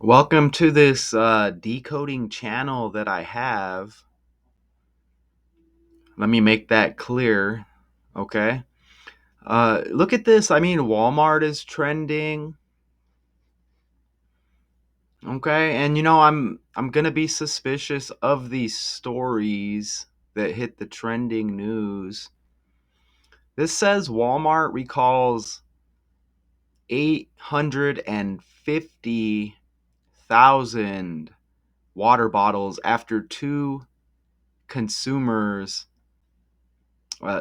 Welcome to this decoding channel that I have. Let me make that clear. Okay. Look at this. I mean, Walmart is trending. Okay. And I'm gonna be suspicious of these stories that hit the trending news. This says Walmart recalls 850,000 water bottles after two consumers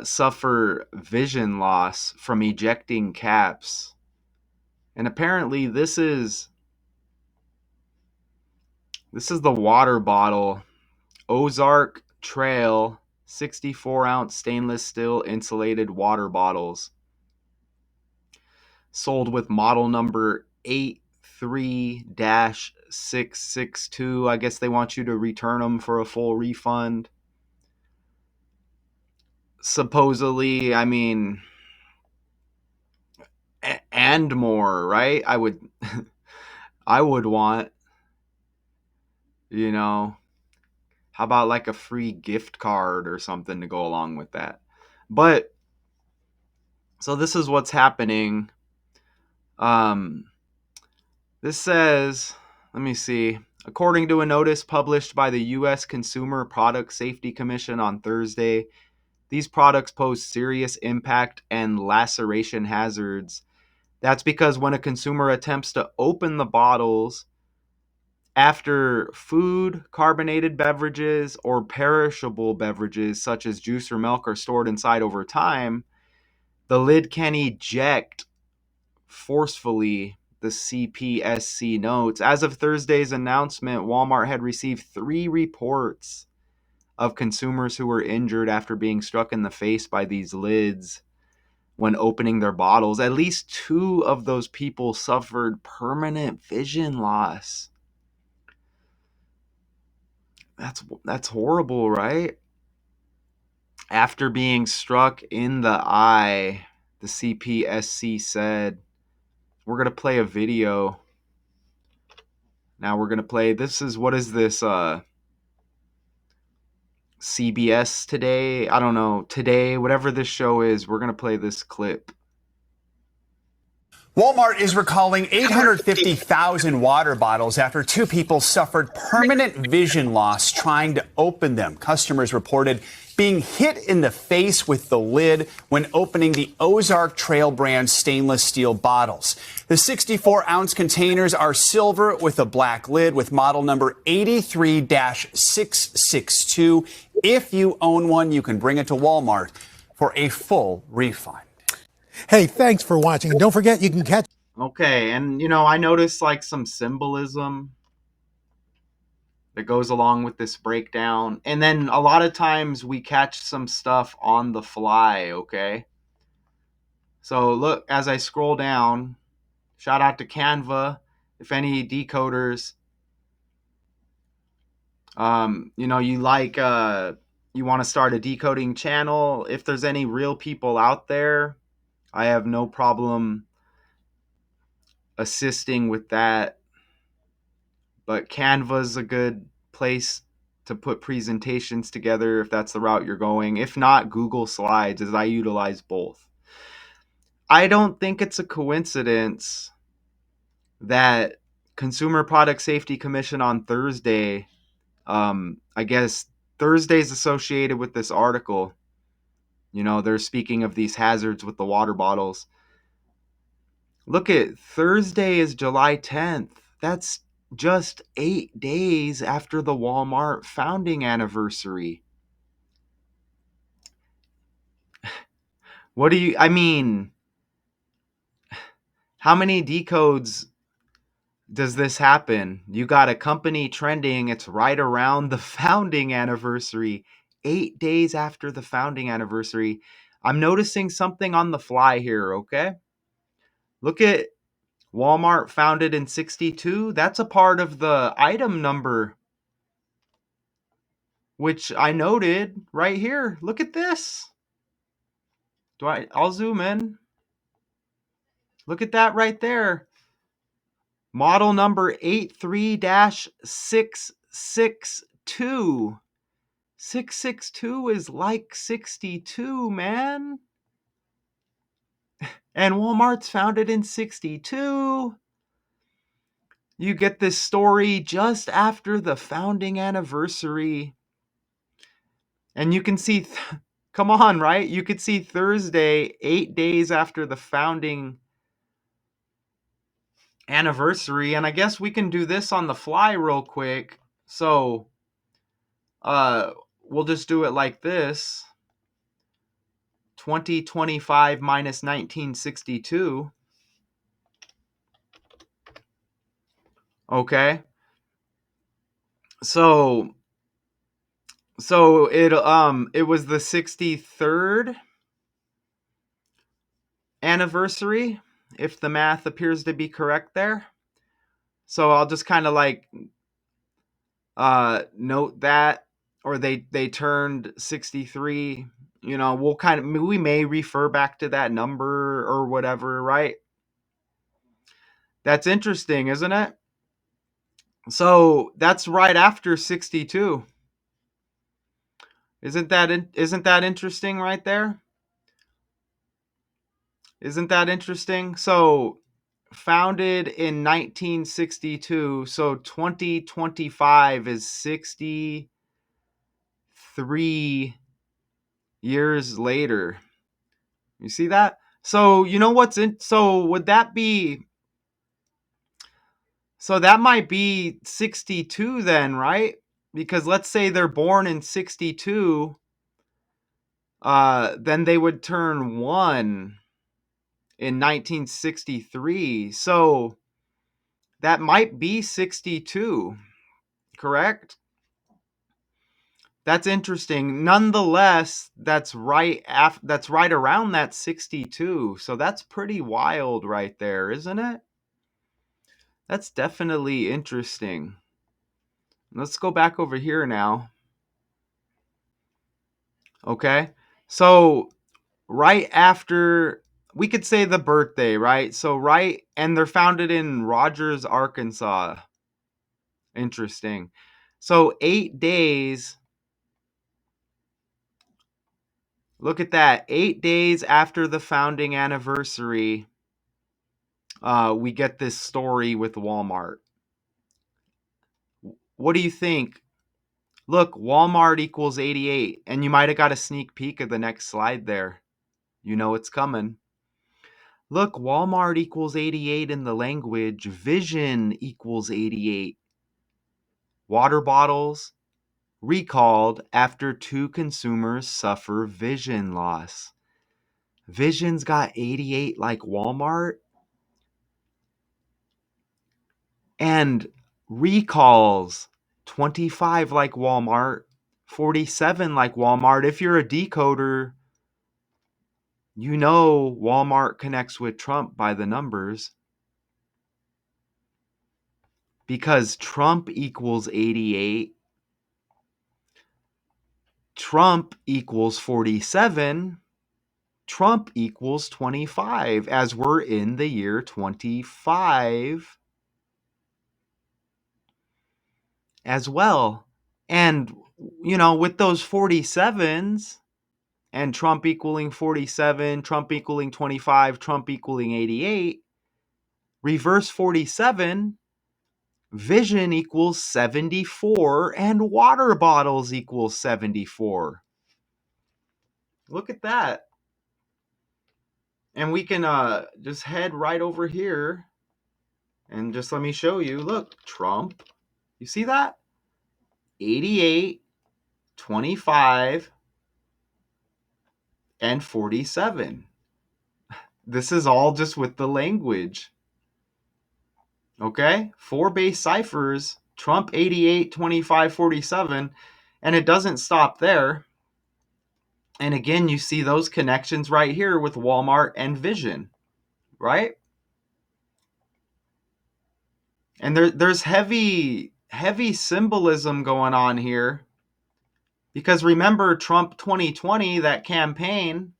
suffer vision loss from ejecting caps. And apparently this is the water bottle Ozark Trail 64-ounce stainless steel insulated water bottles sold with model number 83-662. I guess they want you to return them for a full refund. Supposedly, I mean, and more, right? I would want, you know, how about like a free gift card or something to go along with that? But so this is what's happening. Um, this says, let me see. According to a notice published by the U.S. Consumer Product Safety Commission on Thursday, these products pose serious impact and laceration hazards. That's because when a consumer attempts to open the bottles after food, carbonated beverages, or perishable beverages such as juice or milk are stored inside over time, the lid can eject forcefully, the CPSC notes. As of Thursday's announcement, Walmart had received 3 reports of consumers who were injured after being struck in the face by these lids when opening their bottles. At least 2 of those people suffered permanent vision loss. That's horrible, right? After being struck in the eye, the CPSC said, we're going to play a video. Now we're going to play, what is this, CBS Today? I don't know, Today, whatever this show is, we're going to play this clip. Walmart is recalling 850,000 water bottles after 2 people suffered permanent vision loss trying to open them. Customers reported being hit in the face with the lid when opening the Ozark Trail brand stainless steel bottles. The 64-ounce containers are silver with a black lid with model number 83-662. If you own one, you can bring it to Walmart for a full refund. Hey, thanks for watching. And don't forget, you can catch. Okay, and I noticed like some symbolism that goes along with this breakdown. And then a lot of times we catch some stuff on the fly, okay? So look, as I scroll down, shout out to Canva. If any decoders, you want to start a decoding channel, if there's any real people out there, I have no problem assisting with that. But Canva's a good place to put presentations together if that's the route you're going. If not, Google Slides, as I utilize both. I don't think it's a coincidence that Consumer Product Safety Commission on Thursday, I guess Thursday's associated with this article. They're speaking of these hazards with the water bottles. Look at Thursday is July 10th. That's just 8 days after the Walmart founding anniversary. I mean, how many decodes does this happen? You got a company trending, it's right around the founding anniversary, 8 days after the founding anniversary. I'm noticing something on the fly here, okay? Look at Walmart founded in 62. That's a part of the item number, which I noted right here. Look at this. I'll zoom in. Look at that right there. Model number 83-662. 662 is like 62, man. And Walmart's founded in 62. You get this story just after the founding anniversary. And you can see, come on, right? You could see Thursday, 8 days after the founding anniversary. And I guess we can do this on the fly real quick. So, we'll just do it like this. 2025 minus 1962. Okay. So it was the 63rd anniversary, if the math appears to be correct there. So I'll just kind of like note that, or they turned 63. We may refer back to that number or whatever, right? That's interesting, isn't it? So that's right after 62. Isn't that interesting right there? Isn't that interesting? So founded in 1962, so 2025 is 63 years later. You see that? So you know what's in so would that be so that might be 62 then, right? Because let's say they're born in 62, then they would turn 1 in 1963. So that might be 62, correct? That's interesting. Nonetheless, that's right around that 62. So that's pretty wild right there, isn't it? That's definitely interesting. Let's go back over here now. Okay? So right after, we could say the birthday, right? So and they're founded in Rogers, Arkansas. Interesting. So 8 days, look at that. 8 days after the founding anniversary, we get this story with Walmart. What do you think? Look, Walmart equals 88, and you might have got a sneak peek of the next slide there. You know it's coming. Look, Walmart equals 88 in the language. Vision equals 88. Water bottles recalled after 2 consumers suffer vision loss. Vision's got 88 like Walmart. And recalls 25 like Walmart, 47 like Walmart. If you're a decoder, you know Walmart connects with Trump by the numbers, because Trump equals 88, Trump equals 47, Trump equals 25, as we're in the year 25 as well. And, with those 47s, and Trump equaling 47, Trump equaling 25, Trump equaling 88, reverse 47, vision equals 74, and water bottles equals 74. Look at that. And we can just head right over here and just let me show you. Look, Trump. You see that? 88, 25, and 47. This is all just with the language. Okay? 4 base ciphers, Trump 88, 25, 47, and it doesn't stop there. And again, you see those connections right here with Walmart and Vision, right? And there's heavy symbolism going on here, because remember Trump 2020, that campaign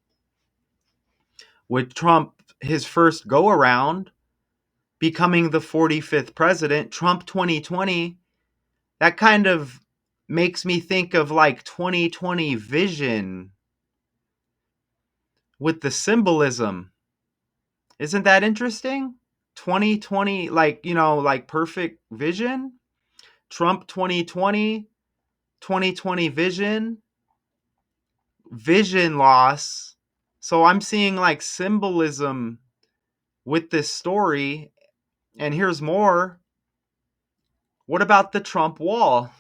with Trump, his first go around, becoming the 45th president, Trump 2020, that kind of makes me think of like 2020 vision with the symbolism. Isn't that interesting? 2020, like, like perfect vision. Trump 2020, 2020 vision loss. So I'm seeing like symbolism with this story. And here's more. What about the Trump wall?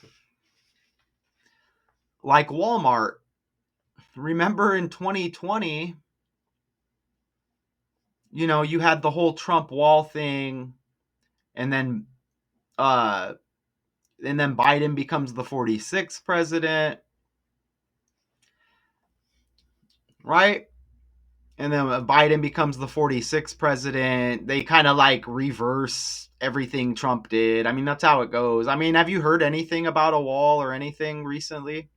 Like Walmart. Remember in 2020, you had the whole Trump wall thing, and then uh Biden becomes the 46th president, right? And then Biden becomes the 46th president. They kind of like reverse everything Trump did. I mean, that's how it goes. I mean, have you heard anything about a wall or anything recently?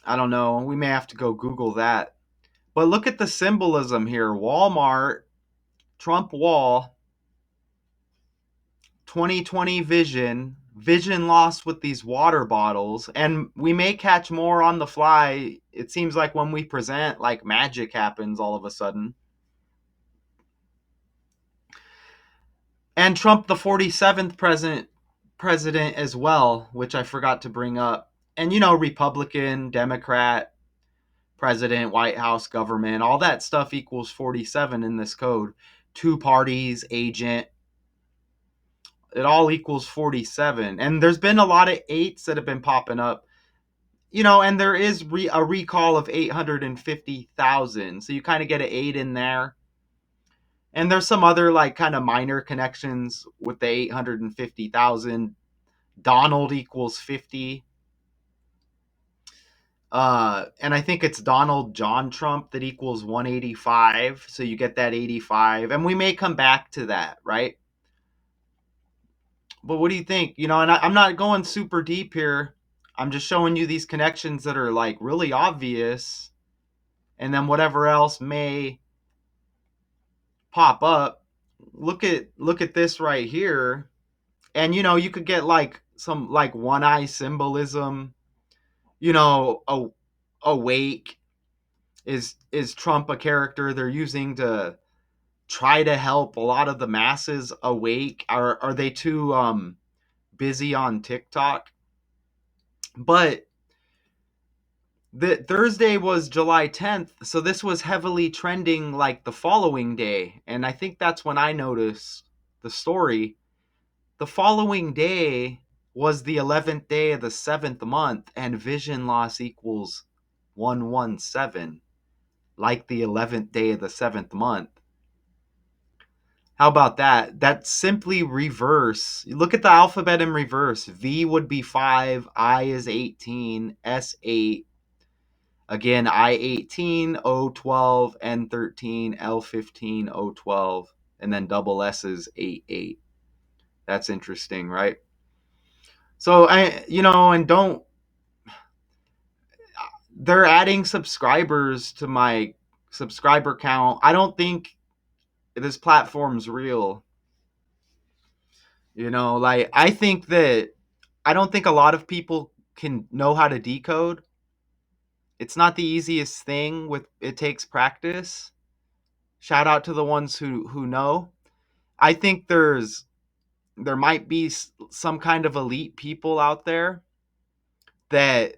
I don't know. We may have to go Google that. But look at the symbolism here. Walmart, Trump wall, 2020 vision loss with these water bottles, and we may catch more on the fly. It seems like when we present, like magic happens all of a sudden. And Trump the 47th president as well, which I forgot to bring up. And Republican, Democrat, president, White House, government, all that stuff equals 47 in this code. Two parties, agent, it all equals 47. And there's been a lot of eights that have been popping up. And there is a recall of 850,000. So you kind of get an 8 in there. And there's some other like kind of minor connections with the 850,000. Donald equals 50. And I think it's Donald John Trump that equals 185. So you get that 85. And we may come back to that, right? But what do you think? And I'm not going super deep here. I'm just showing you these connections that are like really obvious. And then whatever else may pop up. Look at this right here. And you could get like some like one eye symbolism, awake. Is Trump a character they're using to try to help a lot of the masses awake? Are they too busy on TikTok? But the Thursday was July 10th, so this was heavily trending like the following day, and I think that's when I noticed the story. The following day was the 11th day of the 7th month, and vision loss equals 117, like the 11th day of the 7th month. How about that? That's simply reverse. Look at the alphabet in reverse. V would be 5, I is 18, S 8. Again, I 18, O 12, N 13, L 15, O 12, and then double S is 8 8. That's interesting, right? So and don't, they're adding subscribers to my subscriber count. I don't think this platform's real. Like I don't think a lot of people can know how to decode. It's not the easiest thing. With it takes practice. Shout out to the ones who know. I think there might be some kind of elite people out there that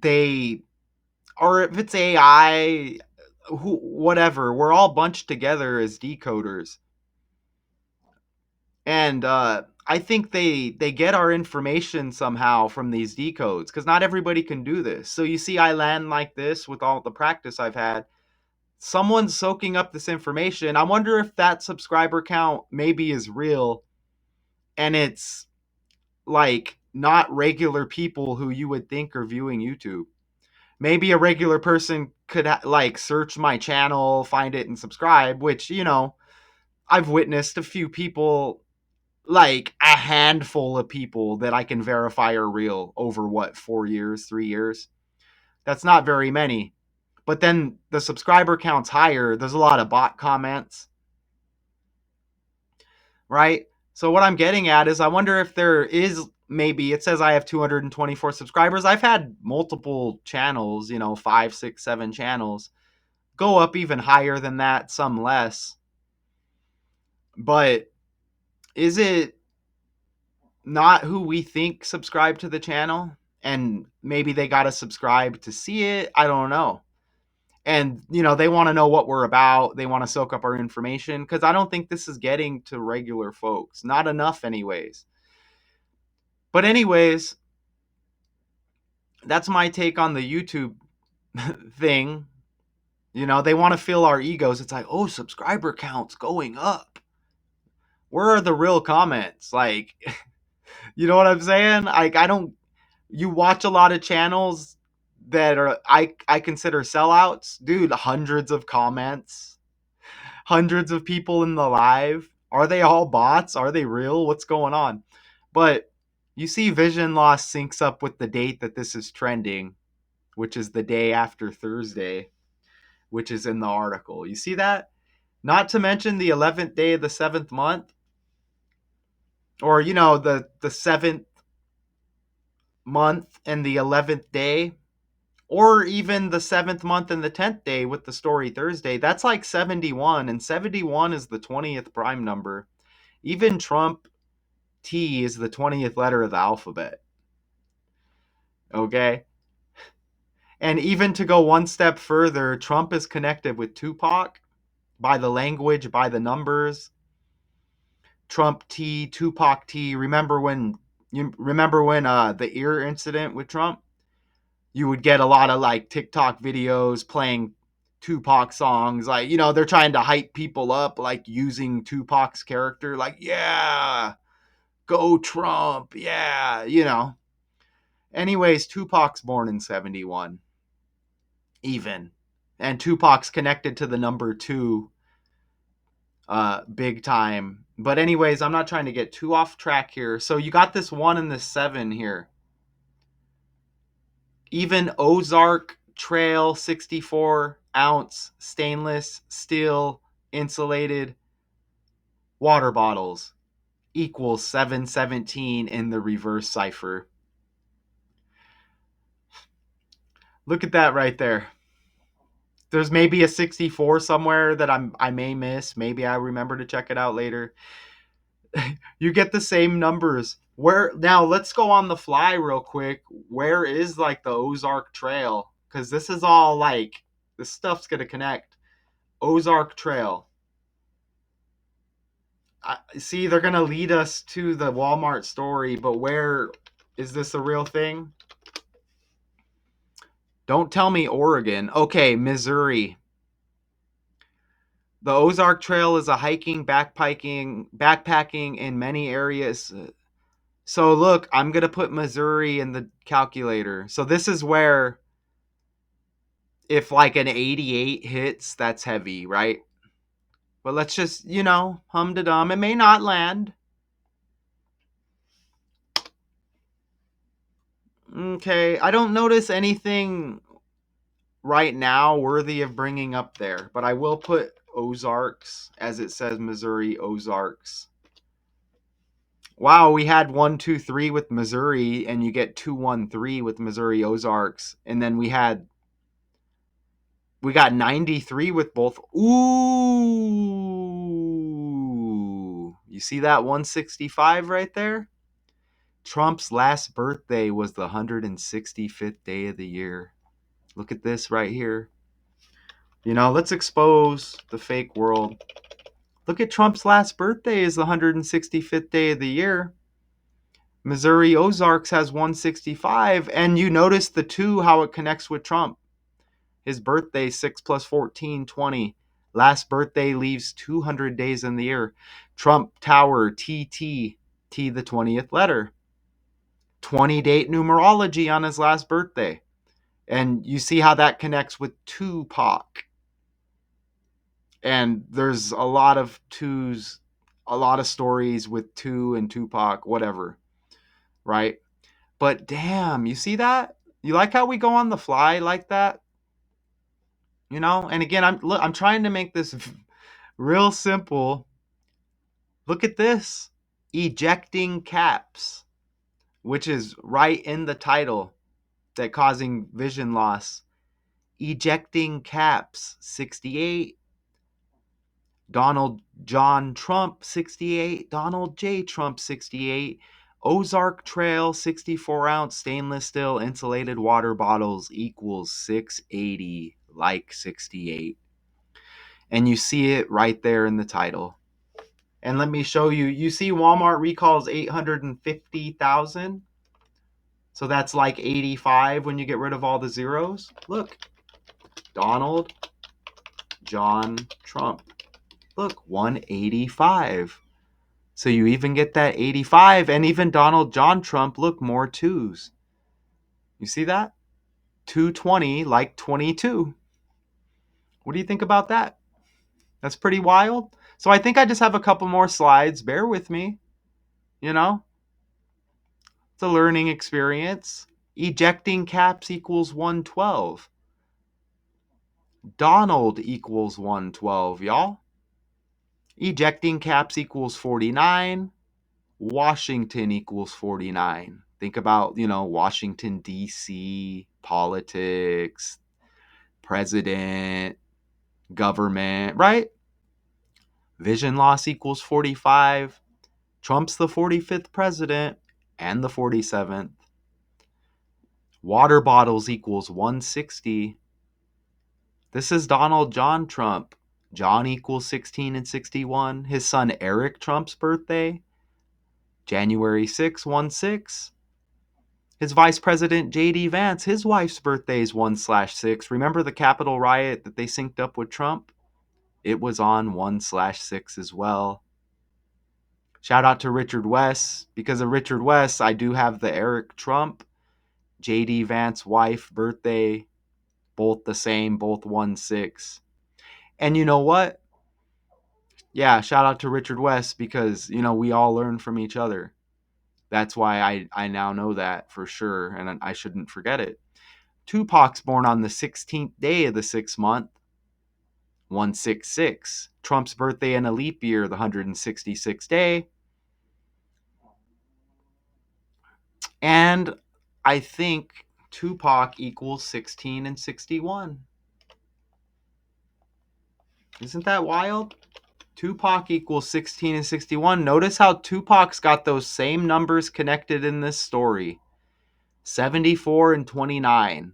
they, or if it's AI, whatever, we're all bunched together as decoders. And I think they get our information somehow from these decodes, because not everybody can do this. So you see, I land like this with all the practice I've had. Someone's soaking up this information. I wonder if that subscriber count maybe is real, and it's like not regular people who you would think are viewing YouTube. Maybe a regular person could like search my channel, find it, and subscribe, which I've witnessed a few people, like a handful of people that I can verify are real over what, 4 years, 3 years. That's not very many. But then the subscriber count's higher. There's a lot of bot comments. right? So what I'm getting at is I wonder if there is, maybe it says I have 224 subscribers. I've had multiple channels, 5, 6, 7 channels go up even higher than that, some less. But is it not who we think subscribe to the channel? And maybe they got to subscribe to see it. I don't know. And, they want to know what we're about. They want to soak up our information because I don't think this is getting to regular folks. Not enough, anyways. But, anyways, that's my take on the YouTube thing. They want to fill our egos. It's like, oh, subscriber counts going up. Where are the real comments? Like, you know what I'm saying? Like, I don't. You watch a lot of channels that are I consider sellouts, dude. Hundreds of comments, hundreds of people in the live. Are they all bots? Are they real? What's going on? But you see, vision loss syncs up with the date that this is trending, which is the day after Thursday, which is in the article. You see that? Not to mention the 11th day of the 7th month, or the 7th month and the 11th day, or even the 7th month and the 10th day with the story Thursday. That's like 71, and 71 is the 20th prime number. Even Trump T is the 20th letter of the alphabet. Okay? And even to go one step further, Trump is connected with Tupac by the language, by the numbers. Trump T, Tupac T. Remember when the ear incident with Trump? You would get a lot of like TikTok videos playing Tupac songs. Like, they're trying to hype people up, like using Tupac's character. Like, yeah, go Trump. Yeah. Anyways, Tupac's born in 71, even. And Tupac's connected to the number 2 big time. But, anyways, I'm not trying to get too off track here. So, you got this 1 and this 7 here. Even Ozark Trail 64-ounce stainless steel insulated water bottles equals 717 in the reverse cipher. Look at that right there. There's maybe a 64 somewhere that I may miss. Maybe I remember to check it out later. You get the same numbers. Where now? Let's go on the fly real quick. Where is like the Ozark Trail? Because this is all like this stuff's gonna connect. Ozark Trail. See, they're gonna lead us to the Walmart story, but where is this a real thing? Don't tell me Oregon. Okay, Missouri. The Ozark Trail is a hiking, backpacking in many areas. So look, I'm gonna put Missouri in the calculator. So this is where, if like an 88 hits, that's heavy, right? But let's just, hum to dum. It may not land. Okay, I don't notice anything right now worthy of bringing up there, but I will put Ozarks as it says Missouri Ozarks. Wow, we had 1, 2, 3 with Missouri, and you get 2, 1, 3 with Missouri Ozarks, and then we got 93 with both. Ooh, you see that 165 right there? Trump's last birthday was the 165th day of the year. Look at this right here. Let's expose the fake world. Look at Trump's last birthday is the 165th day of the year. Missouri Ozarks has 165, and you notice the 2, how it connects with Trump. His birthday, 6 plus 14, 20. Last birthday leaves 200 days in the year. Trump Tower, TT, T the 20th letter. 20 date numerology on his last birthday. And you see how that connects with Tupac. And there's a lot of twos, a lot of stories with 2 and Tupac, whatever, right? But damn, you see that? You like how we go on the fly like that? And again, I'm trying to make this real simple. Look at this. Ejecting caps, which is right in the title, that causing vision loss. Ejecting caps, 68. Donald John Trump, 68. Donald J. Trump, 68. Ozark Trail 64-ounce stainless steel insulated water bottles equals 680, like 68. And you see it right there in the title. And let me show you. You see Walmart recalls 850,000. So that's like 85 when you get rid of all the zeros. Look, Donald John Trump. Look, 185. So you even get that 85, and even Donald John Trump, look, more twos. You see that? 220, like 22. What do you think about that? That's pretty wild. So I think I just have a couple more slides. Bear with me. You know, it's a learning experience. Ejecting caps equals 112. Donald equals 112, y'all. Ejecting caps equals 49. Washington equals 49. Think about, Washington, D.C., politics, president, government, right? Vision loss equals 45. Trump's the 45th president and the 47th. Water bottles equals 160. This is Donald John Trump. John equals 16 and 61. His son Eric Trump's birthday, January 6, 16. His vice president, J.D. Vance, his wife's birthday is 1/6. Remember the Capitol riot that they synced up with Trump? It was on 1/6 as well. Shout out to Richard West. Because of Richard West, I do have the Eric Trump, J.D. Vance wife birthday, both the same, both 1/6. And you know what? Yeah, shout out to Richard West because, we all learn from each other. That's why I now know that for sure, and I shouldn't forget it. Tupac's born on the 16th day of the 6th month, 166. Trump's birthday in a leap year, the 166th day. And I think Tupac equals 16 and 61. Isn't that wild? Tupac equals 16 and 61. Notice how Tupac's got those same numbers connected in this story. 74 and 29.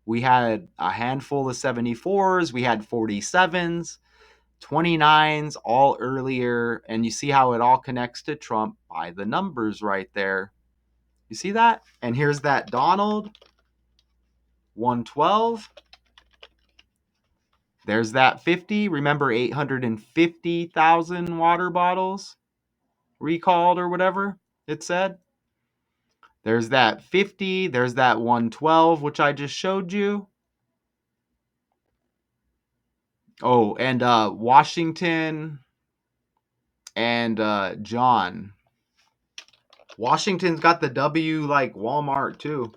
We had a handful of 74s. We had 47s, 29s, all earlier. And you see how it all connects to Trump by the numbers right there. You see that? And here's that Donald, 112. There's that 50. Remember 850,000 water bottles recalled or whatever it said? There's that 50. There's that 112, which I just showed you. Oh, and Washington and John. Washington's got the W like Walmart too.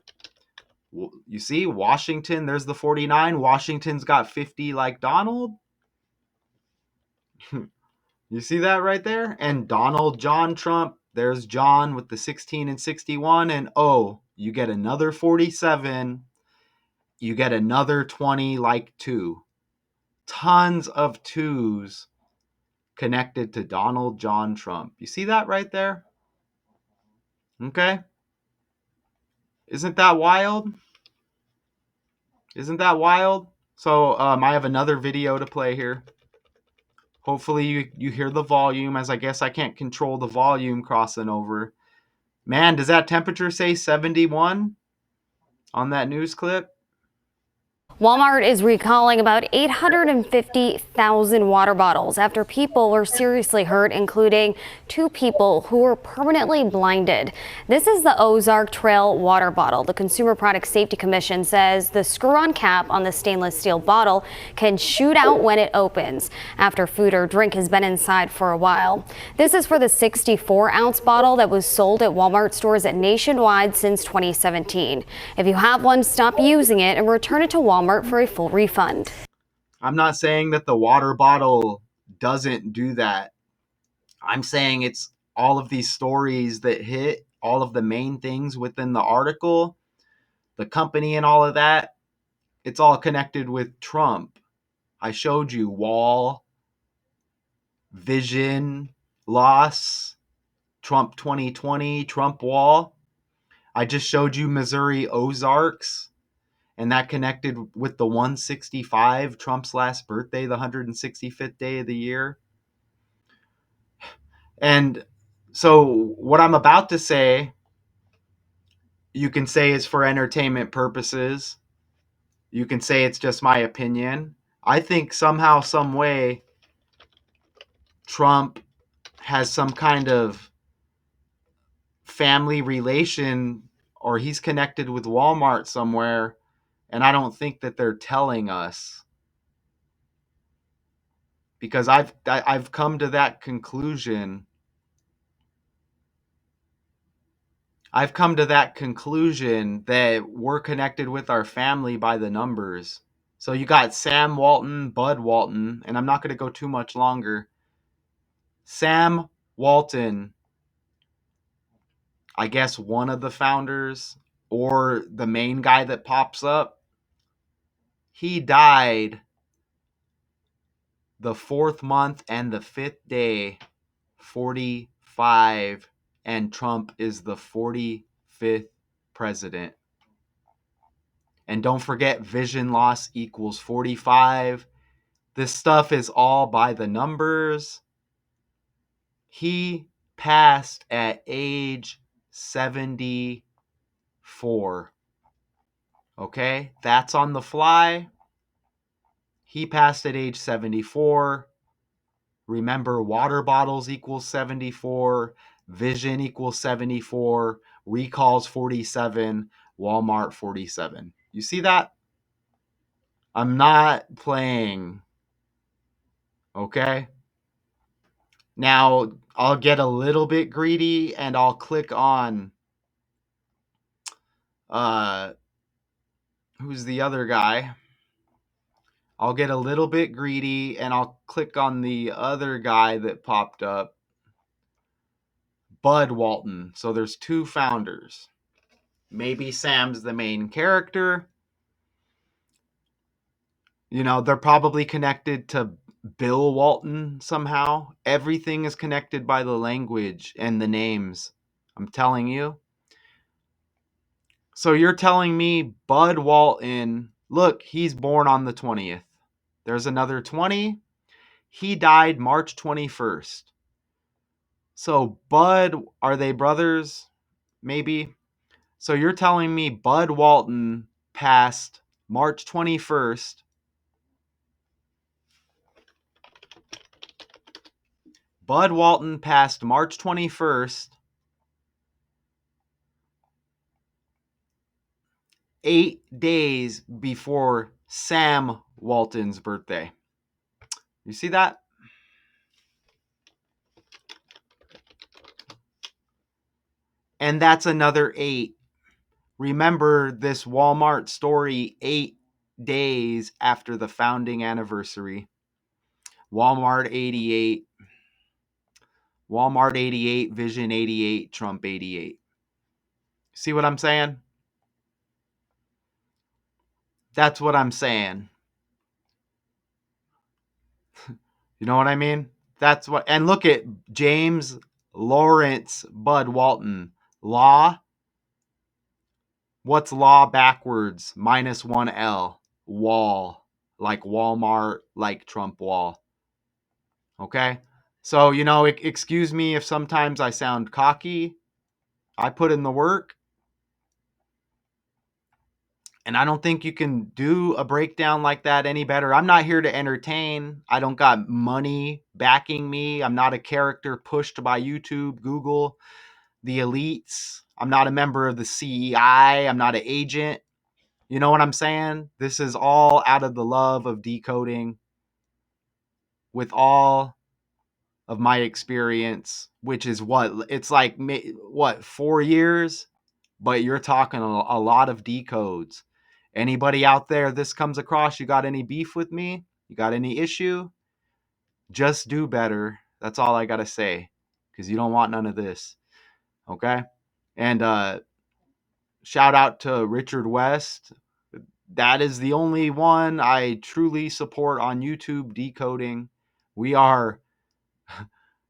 You see, Washington, there's the 49. Washington's got 50 like Donald. You see that right there? And Donald John Trump, there's John with the 16 and 61. And you get another 47. You get another 20 like 2. Tons of 2s connected to Donald John Trump. You see that right there? Okay. Isn't that wild? Isn't that wild? So I have another video to play here. Hopefully you hear the volume, as I guess I can't control the volume crossing over. Man, does that temperature say 71 on that news clip? Walmart is recalling about 850,000 water bottles after people were seriously hurt, including 2 people who were permanently blinded. This is the Ozark Trail water bottle. The Consumer Product Safety Commission says the screw-on cap on the stainless steel bottle can shoot out when it opens after food or drink has been inside for a while. This is for the 64-ounce bottle that was sold at Walmart stores nationwide since 2017. If you have one, stop using it and return it to Walmart for a full refund. I'm not saying that the water bottle doesn't do that. I'm saying it's all of these stories that hit, all of the main things within the article, the company and all of that. It's all connected with Trump. I showed you wall, vision loss, Trump 2020, Trump wall. I just showed you Missouri Ozarks, and that connected with the 165, Trump's last birthday, the 165th day of the year. And so what I'm about to say, you can say is for entertainment purposes. You can say it's just my opinion. I think somehow, some way, Trump has some kind of family relation, or he's connected with Walmart somewhere, and I don't think that they're telling us, because I've come to that conclusion. I've come to that conclusion that we're connected with our family by the numbers. So you got Sam Walton, Bud Walton, and I'm not going to go too much longer. Sam Walton, I guess one of the founders or the main guy that pops up, he died the 4th month and the 5th day, 45, and Trump is the 45th president. And don't forget, vision loss equals 45. This stuff is all by the numbers. He passed at age 74. Okay? That's on the fly. He passed at age 74. Remember, water bottles equals 74. Vision equals 74. Recalls 47. Walmart 47. You see that? I'm not playing. Okay? Now, I'll get a little bit greedy and I'll click on uh who's the other guy? I'll get a little bit greedy and I'll click on the other guy that popped up, Bud Walton. So there's 2 founders. Maybe Sam's the main character. You know, they're probably connected to Bill Walton somehow. Everything is connected by the language and the names. I'm telling you. So you're telling me Bud Walton, look, he's born on the 20th. There's another 20. He died March 21st. So Bud, are they brothers? Maybe. So you're telling me Bud Walton passed March 21st. Bud Walton passed March 21st, 8 days before Sam Walton's birthday. You see that? And that's another 8. Remember this Walmart story 8 days after the founding anniversary. Walmart 88. Walmart 88, Vision 88, Trump 88. See what I'm saying? That's what I'm saying. You know what I mean? That's what. And look at James Lawrence Bud Walton. Law. What's law backwards? Minus 1L. Wall. Like Walmart, like Trump wall. Okay? So, you know, excuse me if sometimes I sound cocky. I put in the work. And I don't think you can do a breakdown like that any better. I'm not here to entertain. I don't got money backing me. I'm not a character pushed by YouTube, Google, the elites. I'm not a member of the CEI. I'm not an agent. You know what I'm saying? This is all out of the love of decoding with all of my experience, which is what? It's like, what, 4 years? But you're talking a lot of decodes. Anybody out there this comes across, you got any beef with me? You got any issue? Just do better. That's all I got to say, because you don't want none of this. Okay. And shout out to Richard West. That is the only one I truly support on YouTube decoding. We are,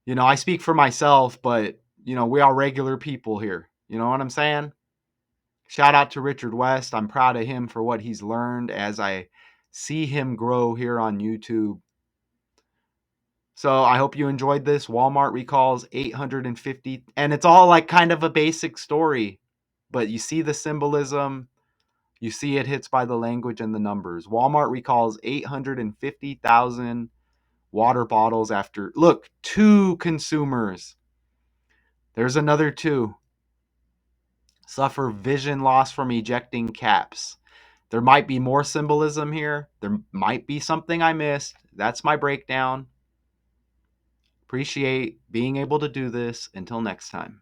I speak for myself, but, we are regular people here. You know what I'm saying? Shout out to Richard West. I'm proud of him for what he's learned as I see him grow here on YouTube. So I hope you enjoyed this. Walmart recalls 850, and it's all like kind of a basic story, but you see the symbolism. You see it hits by the language and the numbers. Walmart recalls 850,000 water bottles after, look, 2 consumers. There's another 2. Suffer vision loss from ejecting caps. There might be more symbolism here. There might be something I missed. That's my breakdown. Appreciate being able to do this. Until next time.